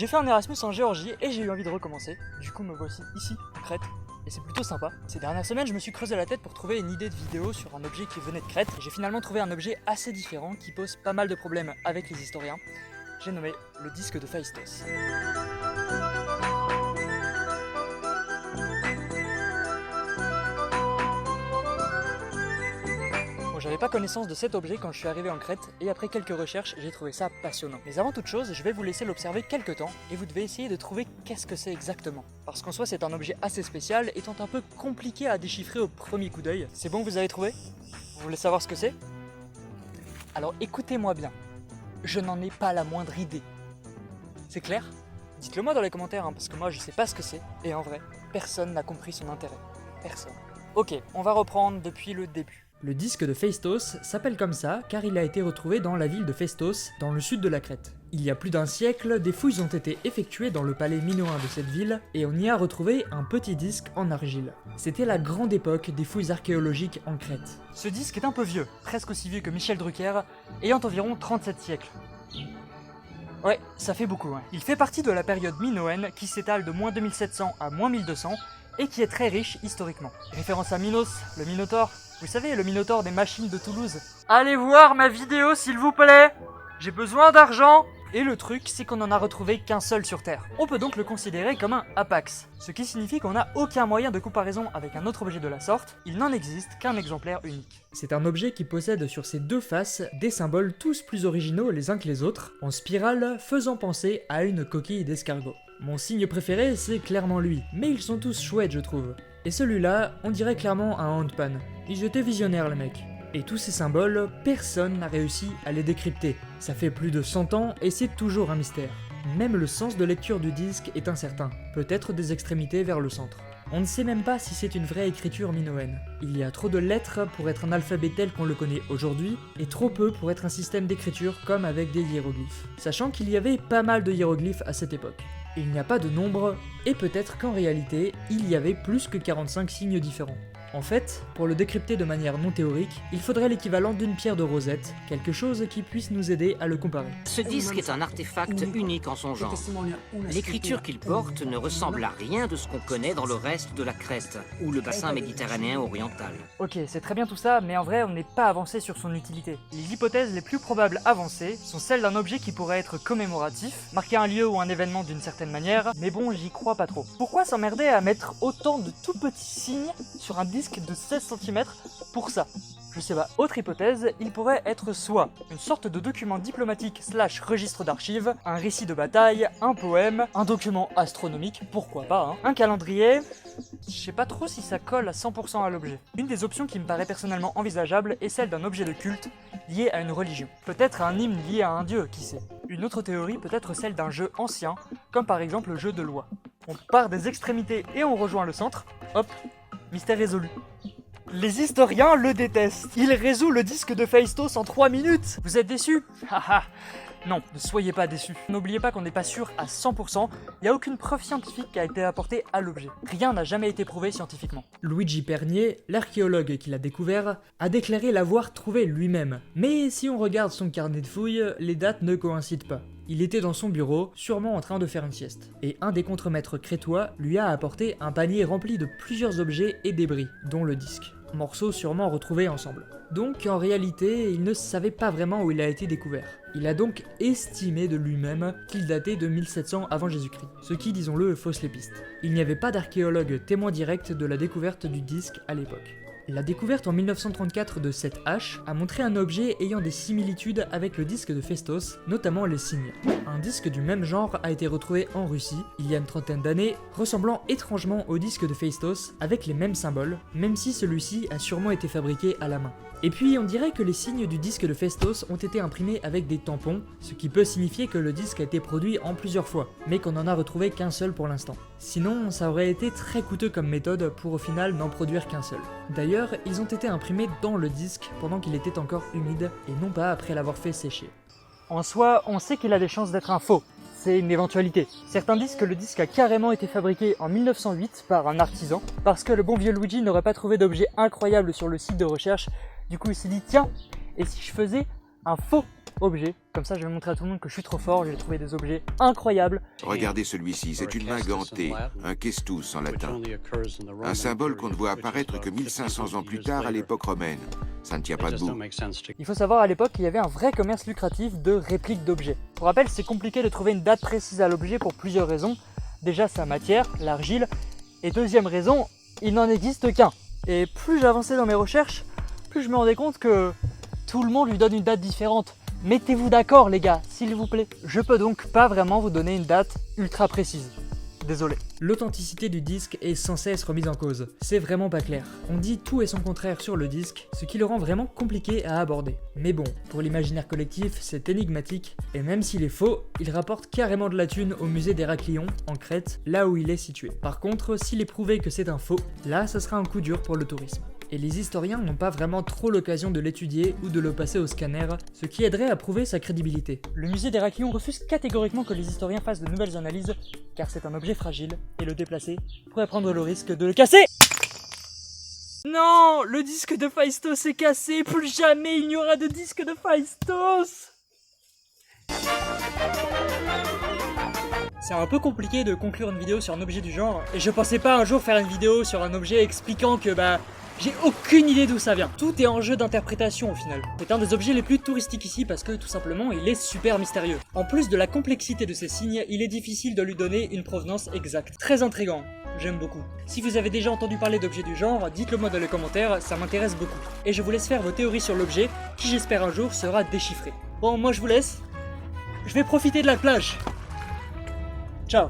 J'ai fait un Erasmus en Géorgie et j'ai eu envie de recommencer. Du coup me voici ici, en Crète. Et c'est plutôt sympa. Ces dernières semaines, je me suis creusé la tête pour trouver une idée de vidéo sur un objet qui venait de Crète. Et j'ai finalement trouvé un objet assez différent qui pose pas mal de problèmes avec les historiens. J'ai nommé le disque de Phaistos. J'avais pas connaissance de cet objet quand je suis arrivé en Crète et après quelques recherches, j'ai trouvé ça passionnant. Mais avant toute chose, je vais vous laisser l'observer quelques temps et vous devez essayer de trouver qu'est-ce que c'est exactement. Parce qu'en soi, c'est un objet assez spécial étant un peu compliqué à déchiffrer au premier coup d'œil. C'est bon, vous avez trouvé? Vous voulez savoir ce que c'est? Alors écoutez-moi bien, je n'en ai pas la moindre idée. C'est clair? Dites-le moi dans les commentaires parce que moi je sais pas ce que c'est et en vrai, personne n'a compris son intérêt. Personne. Ok, on va reprendre depuis le début. Le disque de Phaistos s'appelle comme ça car il a été retrouvé dans la ville de Phaistos, dans le sud de la Crète. Il y a plus d'un siècle, des fouilles ont été effectuées dans le palais minoen de cette ville et on y a retrouvé un petit disque en argile. C'était la grande époque des fouilles archéologiques en Crète. Ce disque est un peu vieux, presque aussi vieux que Michel Drucker, ayant environ 37 siècles. Ouais, ça fait beaucoup. Il fait partie de la période minoenne qui s'étale de moins 2700 à moins 1200 et qui est très riche historiquement. Référence à Minos, le Minotaure. Vous savez, le Minotaure des machines de Toulouse. Allez voir ma vidéo s'il vous plaît. J'ai besoin d'argent. Et le truc, c'est qu'on n'en a retrouvé qu'un seul sur Terre. On peut donc le considérer comme un apax, ce qui signifie qu'on n'a aucun moyen de comparaison avec un autre objet de la sorte, il n'en existe qu'un exemplaire unique. C'est un objet qui possède sur ses deux faces des symboles tous plus originaux les uns que les autres, en spirale faisant penser à une coquille d'escargot. Mon signe préféré, c'est clairement lui, mais ils sont tous chouettes je trouve. Et celui-là, on dirait clairement un handpan. Ils étaient visionnaires les mecs. Et tous ces symboles, personne n'a réussi à les décrypter. Ça fait plus de 100 ans et c'est toujours un mystère. Même le sens de lecture du disque est incertain, peut-être des extrémités vers le centre. On ne sait même pas si c'est une vraie écriture minoenne. Il y a trop de lettres pour être un alphabet tel qu'on le connaît aujourd'hui, et trop peu pour être un système d'écriture comme avec des hiéroglyphes. Sachant qu'il y avait pas mal de hiéroglyphes à cette époque. Il n'y a pas de nombre, et peut-être qu'en réalité, il y avait plus que 45 signes différents. En fait, pour le décrypter de manière non théorique, il faudrait l'équivalent d'une pierre de rosette, quelque chose qui puisse nous aider à le comparer. Ce disque est un artefact unique en son genre. L'écriture qu'il porte ne ressemble à rien de ce qu'on connaît dans le reste de la Crète, ou le bassin méditerranéen oriental. Ok, c'est très bien tout ça, mais en vrai, on n'est pas avancé sur son utilité. Les hypothèses les plus probables avancées sont celles d'un objet qui pourrait être commémoratif, marquer un lieu ou un événement d'une certaine manière, mais bon, j'y crois pas trop. Pourquoi s'emmerder à mettre autant de tout petits signes sur un disque de 16 cm pour ça? Je sais pas. Autre hypothèse, il pourrait être soit une sorte de document diplomatique / registre d'archives, un récit de bataille, un poème, un document astronomique, pourquoi pas, un calendrier. Je sais pas trop si ça colle à 100% à l'objet. Une des options qui me paraît personnellement envisageable est celle d'un objet de culte lié à une religion. Peut-être un hymne lié à un dieu, qui sait. Une autre théorie peut être celle d'un jeu ancien, comme par exemple le jeu de loi. On part des extrémités et on rejoint le centre, hop, mystère résolu. Les historiens le détestent. Il résout le disque de Phaistos en 3 minutes. Vous êtes déçus? Haha. Non, ne soyez pas déçus. N'oubliez pas qu'on n'est pas sûr à 100%, il n'y a aucune preuve scientifique qui a été apportée à l'objet. Rien n'a jamais été prouvé scientifiquement. Luigi Pernier, l'archéologue qui l'a découvert, a déclaré l'avoir trouvé lui-même. Mais si on regarde son carnet de fouilles, les dates ne coïncident pas. Il était dans son bureau, sûrement en train de faire une sieste. Et un des contremaîtres crétois lui a apporté un panier rempli de plusieurs objets et débris, dont le disque. Morceaux sûrement retrouvés ensemble. Donc en réalité, il ne savait pas vraiment où il a été découvert. Il a donc estimé de lui-même qu'il datait de 1700 avant Jésus-Christ, ce qui, disons-le, fausse les pistes. Il n'y avait pas d'archéologue témoin direct de la découverte du disque à l'époque. La découverte en 1934 de cette hache a montré un objet ayant des similitudes avec le disque de Phaistos, notamment les signes. Un disque du même genre a été retrouvé en Russie, il y a une trentaine d'années, ressemblant étrangement au disque de Phaistos, avec les mêmes symboles, même si celui-ci a sûrement été fabriqué à la main. Et puis on dirait que les signes du disque de Phaistos ont été imprimés avec des tampons, ce qui peut signifier que le disque a été produit en plusieurs fois, mais qu'on n'en a retrouvé qu'un seul pour l'instant. Sinon, ça aurait été très coûteux comme méthode pour au final n'en produire qu'un seul. D'ailleurs, ils ont été imprimés dans le disque pendant qu'il était encore humide, et non pas après l'avoir fait sécher. En soi, on sait qu'il a des chances d'être un faux. C'est une éventualité. Certains disent que le disque a carrément été fabriqué en 1908 par un artisan, parce que le bon vieux Luigi n'aurait pas trouvé d'objet incroyable sur le site de recherche. Du coup, il s'est dit, tiens, et si je faisais un faux objet. Comme ça, je vais montrer à tout le monde que je suis trop fort, j'ai trouvé des objets incroyables. Regardez celui-ci, c'est une main gantée, un questus en latin. Un symbole qu'on ne voit apparaître que 1500 ans plus tard à l'époque romaine. Ça ne tient pas debout. Il faut savoir, à l'époque, il y avait un vrai commerce lucratif de répliques d'objets. Pour rappel, c'est compliqué de trouver une date précise à l'objet pour plusieurs raisons. Déjà, sa matière, l'argile. Et deuxième raison, il n'en existe qu'un. Et plus j'avançais dans mes recherches, plus je me rendais compte que tout le monde lui donne une date différente. Mettez-vous d'accord les gars, s'il vous plaît. Je peux donc pas vraiment vous donner une date ultra précise. Désolé. L'authenticité du disque est sans cesse remise en cause. C'est vraiment pas clair. On dit tout et son contraire sur le disque, ce qui le rend vraiment compliqué à aborder. Mais bon, pour l'imaginaire collectif, c'est énigmatique, et même s'il est faux, il rapporte carrément de la thune au musée d'Héraclion, en Crète, là où il est situé. Par contre, s'il est prouvé que c'est un faux, là ça sera un coup dur pour le tourisme. Et les historiens n'ont pas vraiment trop l'occasion de l'étudier ou de le passer au scanner, ce qui aiderait à prouver sa crédibilité. Le musée d'Héraclion refuse catégoriquement que les historiens fassent de nouvelles analyses, car c'est un objet fragile, et le déplacer pourrait prendre le risque de le casser. Non, le disque de Phaistos est cassé, plus jamais il n'y aura de disque de Phaistos. C'est un peu compliqué de conclure une vidéo sur un objet du genre, et je pensais pas un jour faire une vidéo sur un objet expliquant que j'ai aucune idée d'où ça vient. Tout est en jeu d'interprétation au final. C'est un des objets les plus touristiques ici parce que tout simplement il est super mystérieux. En plus de la complexité de ces signes, il est difficile de lui donner une provenance exacte. Très intriguant, j'aime beaucoup. Si vous avez déjà entendu parler d'objets du genre, dites-le moi dans les commentaires, ça m'intéresse beaucoup. Et je vous laisse faire vos théories sur l'objet, qui j'espère un jour sera déchiffré. Bon, moi je vous laisse. Je vais profiter de la plage. Ciao.